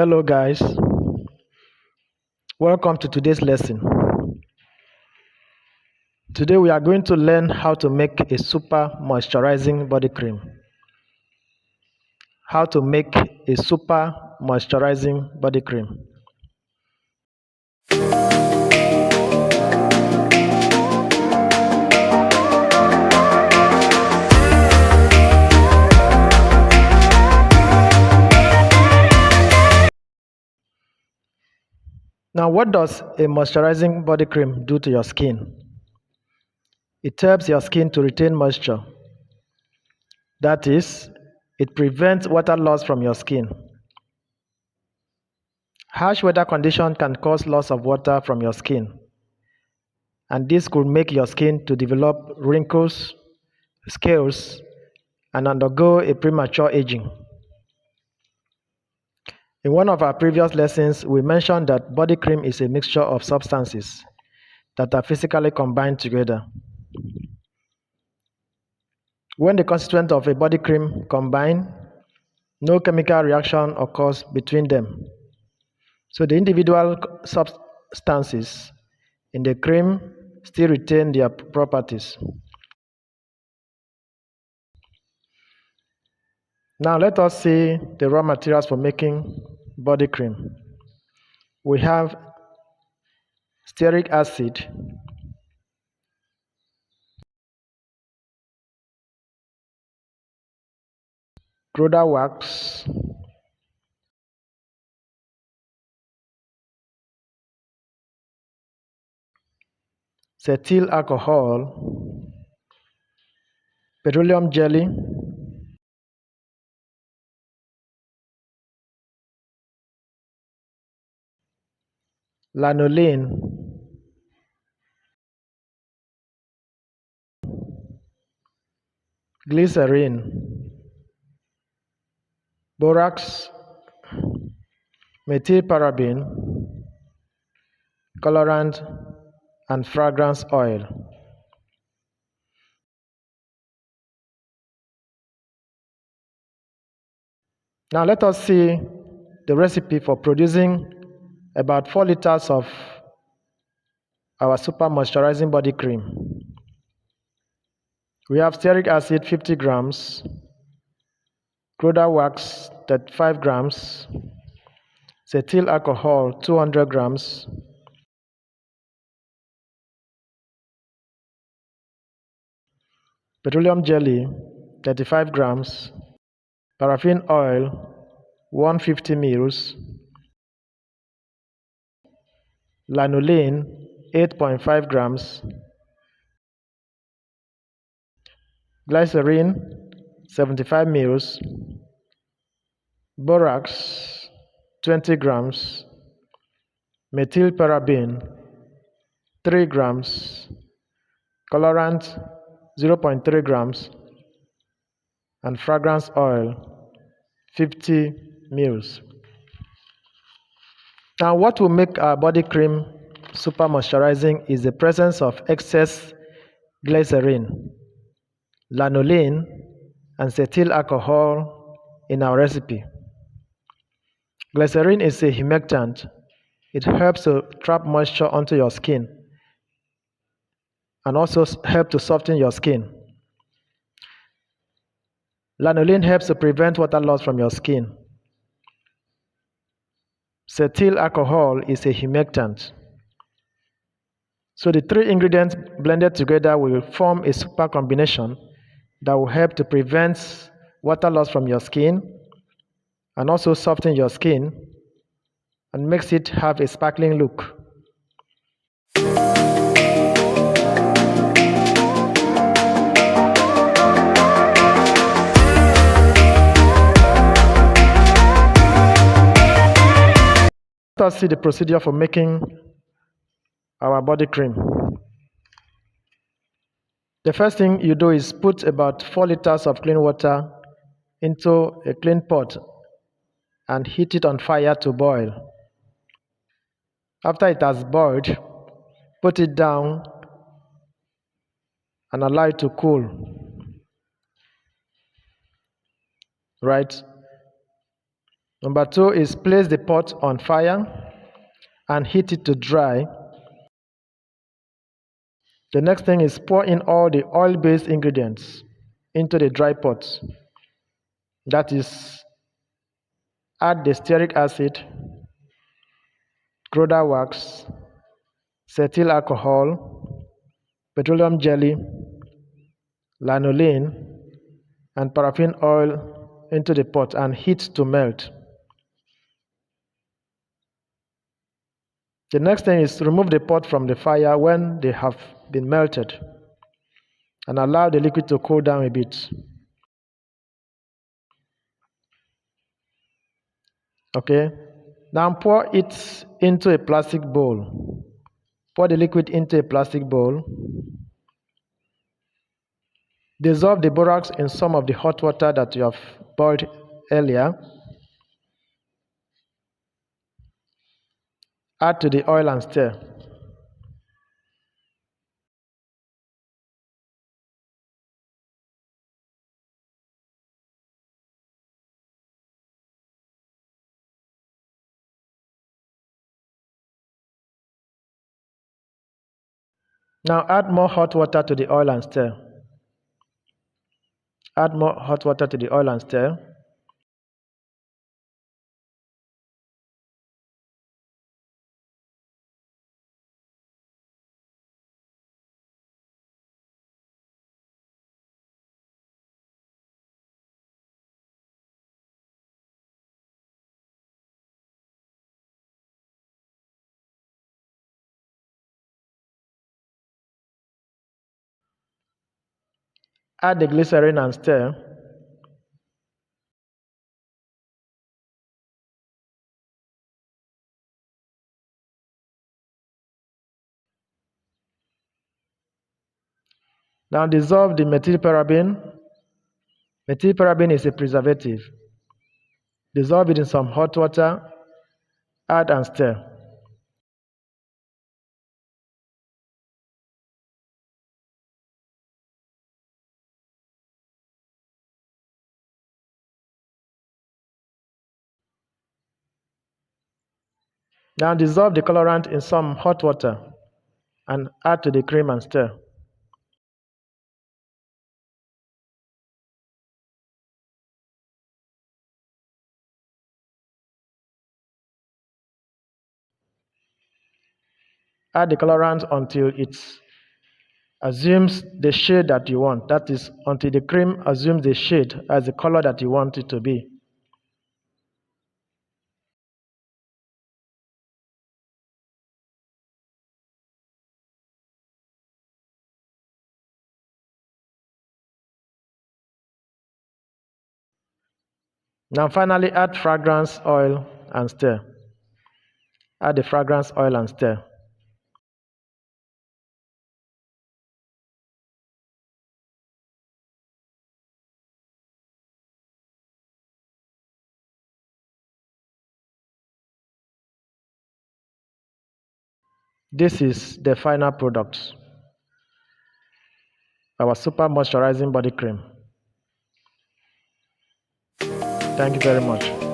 Hello guys, welcome to today's lesson. Today we are going to learn how to make a super moisturizing body cream. How to make a super moisturizing body cream. Now, what does a moisturizing body cream do to your skin? It helps your skin to retain moisture. That is, it prevents water loss from your skin. Harsh weather conditions can cause loss of water from your skin, and this could make your skin to develop wrinkles, scales, and undergo a premature aging. In one of our previous lessons, we mentioned that body cream is a mixture of substances that are physically combined together. When the constituents of a body cream combine, no chemical reaction occurs between them. So the individual substances in the cream still retain their properties. Now let us see the raw materials for making body cream. We have stearic acid, Groda wax, cetyl alcohol, petroleum jelly, lanolin, glycerin, borax, methylparaben, colorant, and fragrance oil. Now let us see the recipe for producing about 4 liters of our super moisturizing body cream. We have stearic acid 50 grams, Groda wax 35 grams, cetyl alcohol 200 grams, petroleum jelly 35 grams, paraffin oil 150 ml, lanolin 8.5 grams, glycerin 75 ml, borax 20 grams, methylparaben 3 grams, colorant 0.3 grams, and fragrance oil 50 ml. Now, what will make our body cream super moisturizing is the presence of excess glycerin, lanolin, and cetyl alcohol in our recipe. Glycerin is a humectant. It helps to trap moisture onto your skin and also help to soften your skin. Lanolin helps to prevent water loss from your skin. Cetyl alcohol is a humectant. So the 3 ingredients blended together will form a super combination that will help to prevent water loss from your skin and also soften your skin and makes it have a sparkling look. Let us see the procedure for making our body cream. The first thing you do is put about 4 liters of clean water into a clean pot and heat it on fire to boil. After it has boiled, put it down and allow it to cool. Right? Number 2 is place the pot on fire and heat it to dry. The next thing is pour in all the oil-based ingredients into the dry pot. That is, add the stearic acid, Gouda wax, cetyl alcohol, petroleum jelly, lanolin, and paraffin oil into the pot and heat to melt. The next thing is to remove the pot from the fire when they have been melted and allow the liquid to cool down a bit. Okay, now pour it into a plastic bowl. Pour the liquid into a plastic bowl. Dissolve the borax in some of the hot water that you have boiled earlier. Add to the oil and stir. Now add more hot water to the oil and stir. Add more hot water to the oil and stir. Add the glycerin and stir. Now dissolve the methylparaben. Methylparaben is a preservative. Dissolve it in some hot water. Add and stir. Now dissolve the colorant in some hot water and add to the cream and stir. Add the colorant until it assumes the shade that you want. That is, until the cream assumes the shade as the color that you want it to be. Now finally add fragrance oil and stir. Add the fragrance oil and stir. This is the final product, our super moisturizing body cream. Thank you very much.